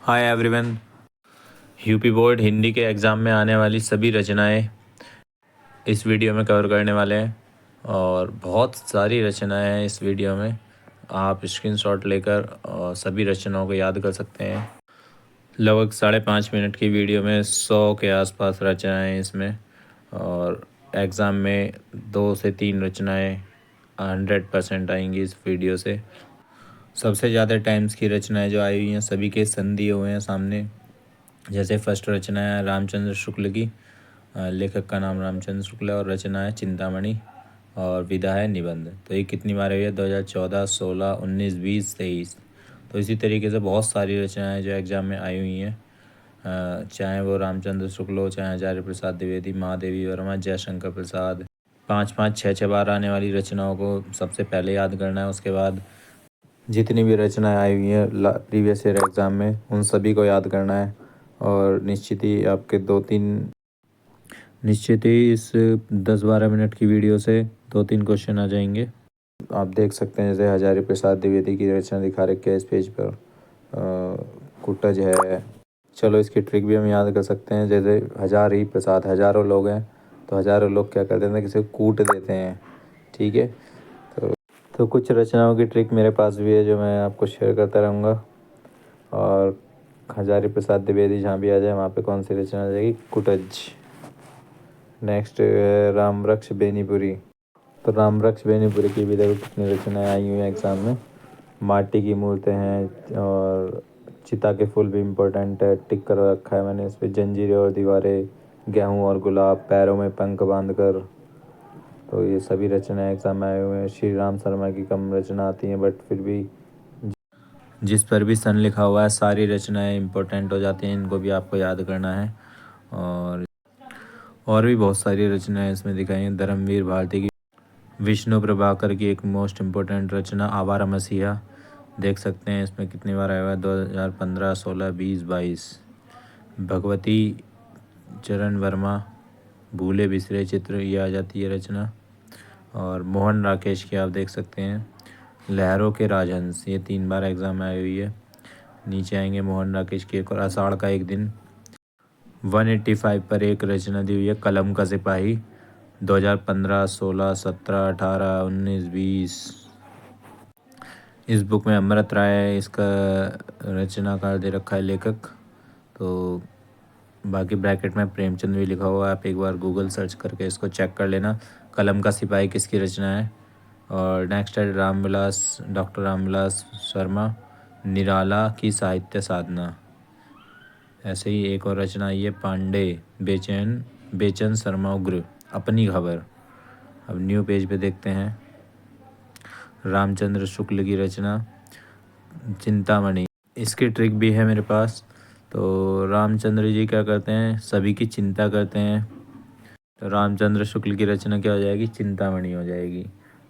Hi everyone. UP board Hindi के exam में आने वाली सभी रचनाएं इस वीडियो में कवर करने वाले हैं और बहुत सारी रचनाएं हैं इस वीडियो में। आप स्क्रीनशॉट लेकर सभी रचनाओं को याद कर सकते हैं। लगभग 5.5 मिनट की वीडियो में 100 के आसपास रचनाएं इसमें, और एग्ज़ाम में 2 से 3 रचनाएं 100% आएंगी इस वीडियो से। सबसे ज़्यादा टाइम्स की रचनाएं जो आई हुई हैं सभी के संधि हुए हैं सामने। जैसे फर्स्ट रचना है रामचंद्र शुक्ल की, लेखक का नाम रामचंद्र शुक्ल है और रचना है चिंतामणि और विधा है निबंध। तो ये कितनी बार हुई है? 2014, 16, 19, 20, 23। तो इसी तरीके से बहुत सारी रचनाएं जो एग्ज़ाम में आई हुई हैं, चाहे वो रामचंद्र शुक्ल हो, चाहे आचार्य प्रसाद द्विवेदी, महादेवी वर्मा, जयशंकर प्रसाद। 5-5, 6-6 बार आने वाली रचनाओं को सबसे पहले याद करना है। उसके बाद जितनी भी रचनाएं आई हुई हैं प्रीवियस ईयर एग्ज़ाम में उन सभी को याद करना है। और निश्चित ही इस 10-12 मिनट की वीडियो से 2-3 क्वेश्चन आ जाएंगे। आप देख सकते हैं जैसे आचार्य प्रसाद द्विवेदी की रचना दिखा रखी है इस पेज पर। कुटज है। चलो इसकी ट्रिक भी हम याद कर सकते हैं। जैसे हजार ही प्रसाद, हज़ारों लोग हैं तो हज़ारों लोग क्या करते हैं, किसी को कूट देते हैं। ठीक है, तो कुछ रचनाओं की ट्रिक मेरे पास भी है जो मैं आपको शेयर करता रहूँगा। और आचार्य प्रसाद द्विवेदी जहाँ भी आ जाए वहाँ पे कौन सी रचना आ जाएगी? कुटज। नेक्स्ट रामरक्ष बेनीपुरी। तो रामरक्ष बेनीपुरी की भी देखो कितनी रचनाएं आई हुई हैं एग्ज़ाम में। माटी की मूर्तें हैं और चिता के फूल भी इम्पोर्टेंट है, टिक कर रखा है मैंने इस पर। जंजीरें और दीवारें, गेहूँ और गुलाब, पैरों में पंख बांधकर। तो ये सभी रचनाएं एग्ज़ाम में आए हुए हैं। श्री राम शर्मा की कम रचना आती हैं बट फिर भी जिस पर भी सन लिखा हुआ है सारी रचनाएं इम्पोर्टेंट हो जाती हैं, इनको भी आपको याद करना है। और भी बहुत सारी रचनाएं इसमें दिखाई हैं। धर्मवीर भारती की, विष्णु प्रभाकर की एक मोस्ट इम्पोर्टेंट रचना आवारा मसीहा। देख सकते हैं इसमें कितनी बार आया हुआ है? 2015, 16, 20, 22। भगवती चरण वर्मा, भूले बिसरे चित्र, ये आ जाती है रचना। और मोहन राकेश की आप देख सकते हैं लहरों के राजहंस, ये 3 बार एग्ज़ाम में आई हुई है। नीचे आएंगे मोहन राकेश की एक और आषाढ़ का एक दिन। 185 पर एक रचना दी हुई है कलम का सिपाही। 2015, 16, 17, 18, 19, 20। इस बुक में अमृत राय इसका रचनाकार दे रखा है लेखक। तो बाकी ब्रैकेट में प्रेमचंद भी लिखा हुआ है, आप एक बार गूगल सर्च करके इसको चेक कर लेना कलम का सिपाही किसकी रचना है। और नेक्स्ट है डॉक्टर रामविलास शर्मा, निराला की साहित्य साधना। ऐसे ही एक और रचना आई है पांडे बेचैन शर्मा उग्र, अपनी खबर। अब न्यू पेज पे देखते हैं रामचंद्र शुक्ल की रचना चिंतामणि। इसकी ट्रिक भी है मेरे पास। तो रामचंद्र जी क्या करते हैं? सभी की चिंता करते हैं। तो रामचंद्र शुक्ल की रचना क्या हो जाएगी? चिंतामणि हो जाएगी।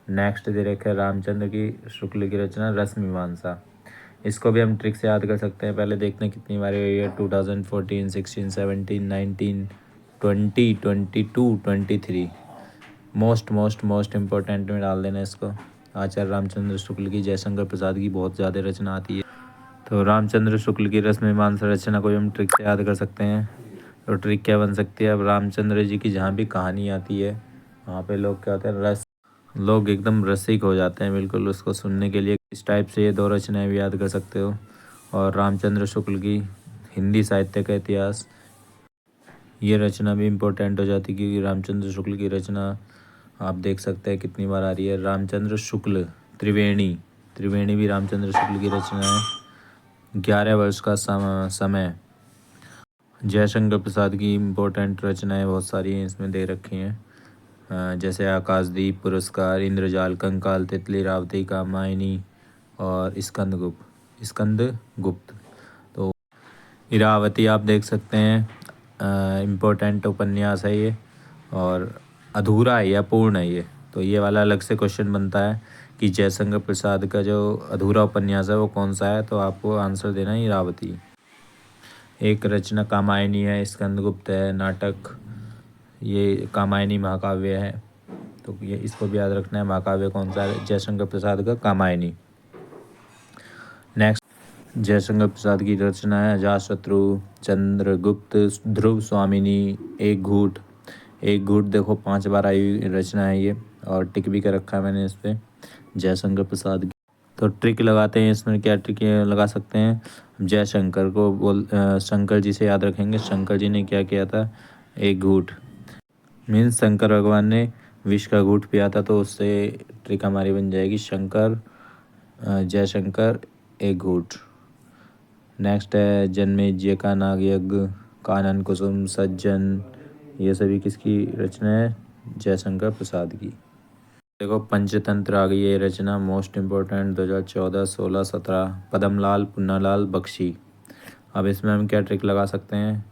नेक्स्ट दे रखा है रामचंद्र की शुक्ल की रचना रसमीमांसा। इसको भी हम ट्रिक से याद कर सकते हैं। पहले देखते हैं कितनी बार हुई है। 2014, 16, 17, 19, 20, 22, 23। मोस्ट इम्पोर्टेंट में डाल देना इसको। आचार्य रामचंद्र शुक्ल की, जयशंकर प्रसाद की बहुत ज़्यादा रचना आती है। तो रामचंद्र शुक्ल की रसमीमांसा रचना को भी हम ट्रिक से याद कर सकते हैं। तो ट्रिक क्या बन सकती है? अब रामचंद्र जी की जहाँ भी कहानी आती है वहाँ पे लोग क्या होते हैं, लोग एकदम रसिक हो जाते हैं बिल्कुल उसको सुनने के लिए। इस टाइप से ये 2 रचनाएं भी याद कर सकते हो। और रामचंद्र शुक्ल की हिंदी साहित्य का इतिहास, ये रचना भी इम्पोर्टेंट हो जाती है क्योंकि रामचंद्र शुक्ल की रचना आप देख सकते हैं कितनी बार आ रही है। रामचंद्र शुक्ल त्रिवेणी भी रामचंद्र शुक्ल की रचना है। 11 वर्ष का समय, जयशंकर प्रसाद की इम्पोर्टेंट रचनाएं बहुत सारी हैं इसमें दे रखी हैं। जैसे आकाशदीप पुरस्कार, इंद्रजाल, कंकाल, तितली, रावती, कामायनी और स्कंदगुप्त। तो इरावती आप देख सकते हैं इम्पोर्टेंट उपन्यास है ये, और अधूरा है या पूर्ण है ये। तो ये वाला अलग से क्वेश्चन बनता है कि जयशंकर प्रसाद का जो अधूरा उपन्यास है वो कौन सा है, तो आपको आंसर देना है इरावती। एक रचना कामायनी है, स्कंदगुप्त है नाटक, ये कामायनी महाकाव्य है। तो ये इसको भी याद रखना है, महाकाव्य कौन सा है? जयशंकर प्रसाद का कामायनी। जयशंकर प्रसाद की रचना है अजातशत्रु, चंद्रगुप्त, ध्रुव स्वामिनी, एक घूट। एक घूट देखो 5 बार आई हुई रचना है ये, और टिक भी कर रखा है मैंने इस पर जयशंकर प्रसाद की। तो ट्रिक लगाते हैं इसमें, क्या ट्रिक लगा सकते हैं। जयशंकर को शंकर जी से याद रखेंगे, शंकर जी ने क्या किया था, एक घूट। मीन्स शंकर भगवान ने विष का घूट पिया था, तो उससे ट्रिक हमारी बन जाएगी शंकर, जयशंकर एक घूट। नेक्स्ट है जन्मेजय का नागयज्ञ, कानन कुसुम, सज्जन, ये सभी किसकी रचना है, जयशंकर प्रसाद की। देखो पंचतंत्र आ गई है रचना, मोस्ट इम्पोर्टेंट 2014, 16, 17, पदमलाल पुन्नालाल बख्शी। अब इसमें हम क्या ट्रिक लगा सकते हैं,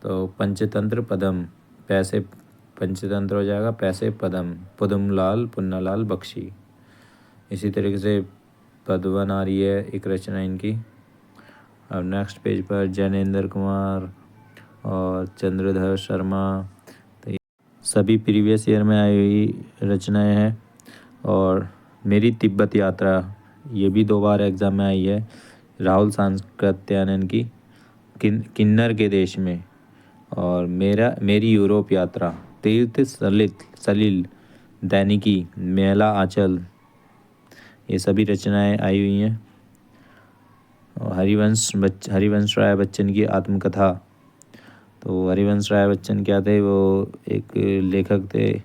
तो पंचतंत्र पदम, पैसे पंचतंत्र हो जाएगा, पैसे पदम, पदमलाल पुन्नालाल बख्शी। इसी तरीके से पदवन आ रही है एक रचना इनकी। अब नेक्स्ट पेज पर जैनेन्द्र कुमार और चंद्रधर शर्मा, तो ये सभी प्रीवियस ईयर में आई हुई रचनाएं हैं। और मेरी तिब्बत यात्रा, ये भी 2 बार एग्ज़ाम में आई है, राहुल सांकृत्यायन की, किन्नर के देश में। और मेरी यूरोप यात्रा, तीर्थ सलिल, दैनिकी, मेला आंचल, ये सभी रचनाएं आई हुई हैं। और हरिवंश राय बच्चन की आत्मकथा, तो हरिवंश राय बच्चन क्या थे, वो एक लेखक थे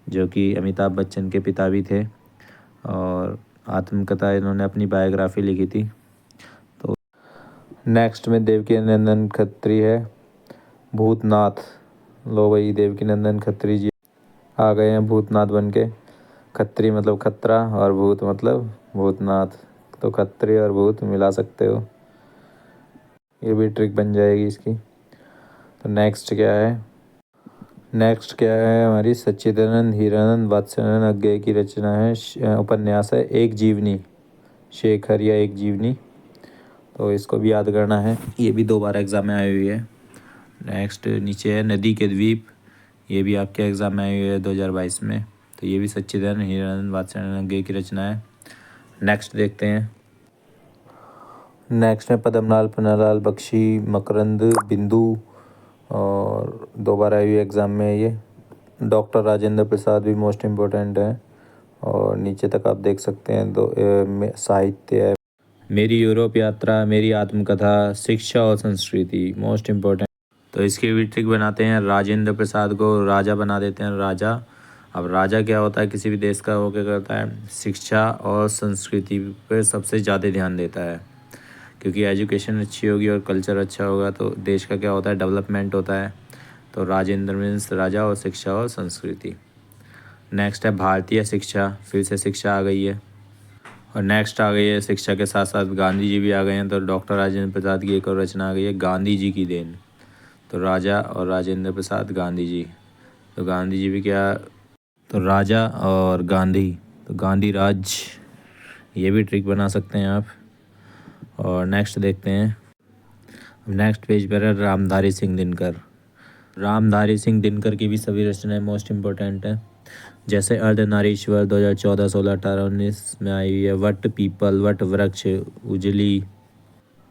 जो कि अमिताभ बच्चन के पिता भी थे, और आत्मकथा इन्होंने अपनी बायोग्राफी लिखी थी। तो नेक्स्ट में देवकीनंदन खत्री है, भूतनाथ। लो भाई, देवकीनंदन खत्री जी आ गए हैं भूतनाथ बन के। खत्री मतलब खतरा और भूत मतलब भूतनाथ, तो खत्री और भूत मिला सकते हो, ये भी ट्रिक बन जाएगी इसकी। तो नेक्स्ट क्या है हमारी, सच्चिदानंद हीरानंद वात्स्यायन अज्ञेय की रचना है, उपन्यास है एक जीवनी, शेखर या एक जीवनी। तो इसको भी याद करना है, ये भी 2 बार एग्ज़ाम में आई हुई है। नेक्स्ट नीचे है नदी के द्वीप, ये भी आपके एग्ज़ाम में आई हुई है 2022 में। तो ये भी सच्चिदानंद हीरानंद वात्स्यायन अज्ञेय की रचना है। नेक्स्ट देखते हैं, नेक्स्ट में पद्मलाल पुन्नालाल बख्शी, मकरंद बिंदु, और 2 बार आई हुई एग्ज़ाम में ये। डॉक्टर राजेंद्र प्रसाद भी मोस्ट इम्पोर्टेंट है। और नीचे तक आप देख सकते हैं साहित्य है, मेरी यूरोप यात्रा, मेरी आत्मकथा, शिक्षा और संस्कृति, मोस्ट इम्पोर्टेंट। तो इसकी भी ट्रिक बनाते हैं, राजेंद्र प्रसाद को राजा बना देते हैं, राजा। अब राजा क्या होता है किसी भी देश का, वो क्या करता है, शिक्षा और संस्कृति पर सबसे ज़्यादा ध्यान देता है, क्योंकि एजुकेशन अच्छी होगी और कल्चर अच्छा होगा तो देश का क्या होता है, डेवलपमेंट होता है। तो राजेंद्र मीन्स राजा और शिक्षा और संस्कृति। नेक्स्ट है भारतीय शिक्षा, फिर से शिक्षा आ गई है। और नेक्स्ट आ गई है, शिक्षा के साथ साथ गांधी जी भी आ गए हैं। तो डॉक्टर राजेंद्र प्रसाद की एक और रचना आ गई है, गांधी जी की देन। तो राजा और राजेंद्र प्रसाद, गांधी जी, तो गांधी जी भी क्या, तो राजा और गांधी, तो गांधी राज, ये भी ट्रिक बना सकते हैं आप। और नेक्स्ट देखते हैं, नेक्स्ट पेज पर है रामधारी सिंह दिनकर। रामधारी सिंह दिनकर की भी सभी रचनाएं मोस्ट इम्पोर्टेंट हैं, जैसे अर्धनारीश्वर 2014, 16, 18, 19 में आई हुई है, वट पीपल, वट वृक्ष, उजली,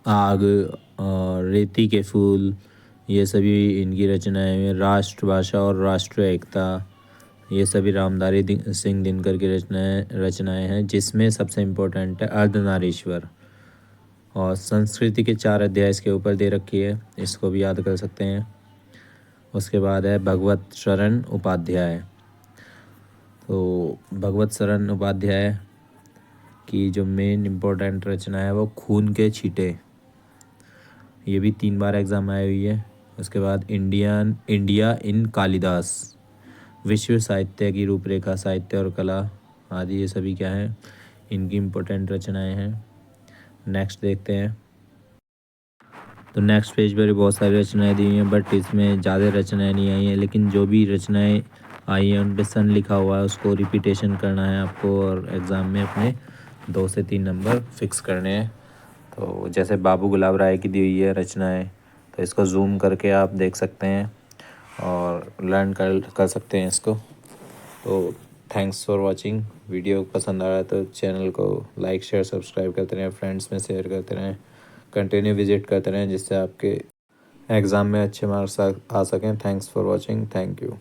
आग और रेती के फूल, ये सभी इनकी रचनाएं हैं। राष्ट्रभाषा और राष्ट्रीय एकता, ये सभी रामधारी सिंह दिनकर की रचनाएं हैं, जिसमें सबसे इम्पोर्टेंट है अर्धनारीश्वर। और संस्कृति के 4 अध्याय इसके ऊपर दे रखी है, इसको भी याद कर सकते हैं। उसके बाद है भगवत शरण उपाध्याय। तो भगवत शरण उपाध्याय की जो मेन इम्पोर्टेंट रचना है वो खून के छींटे, ये भी 3 बार एग्ज़ाम में आई हुई है। उसके बाद इंडिया इन कालिदास, विश्व साहित्य की रूपरेखा, साहित्य और कला आदि, ये सभी क्या हैं, इनकी इम्पोर्टेंट रचनाएं हैं। नेक्स्ट देखते हैं, तो नेक्स्ट पेज पर बहुत सारी रचनाएं दी हुई हैं, बट इसमें ज़्यादा रचनाएं नहीं आई हैं, लेकिन जो भी रचनाएं आई हैं उन पर सन लिखा हुआ है, उसको रिपीटेशन करना है आपको, और एग्ज़ाम में अपने 2 से 3 नंबर फिक्स करने हैं। तो जैसे बाबू गुलाब राय की दी हुई है रचनाएं, तो इसको जूम करके आप देख सकते हैं और लर्न कर सकते हैं इसको। तो थैंक्स फॉर वाचिंग, वीडियो पसंद आ रहा है तो चैनल को लाइक शेयर सब्सक्राइब करते रहें, फ्रेंड्स में शेयर करते रहें, कंटिन्यू विजिट करते रहें जिससे आपके एग्ज़ाम में अच्छे मार्क्स आ सकें। Thanks for watching. Thank you.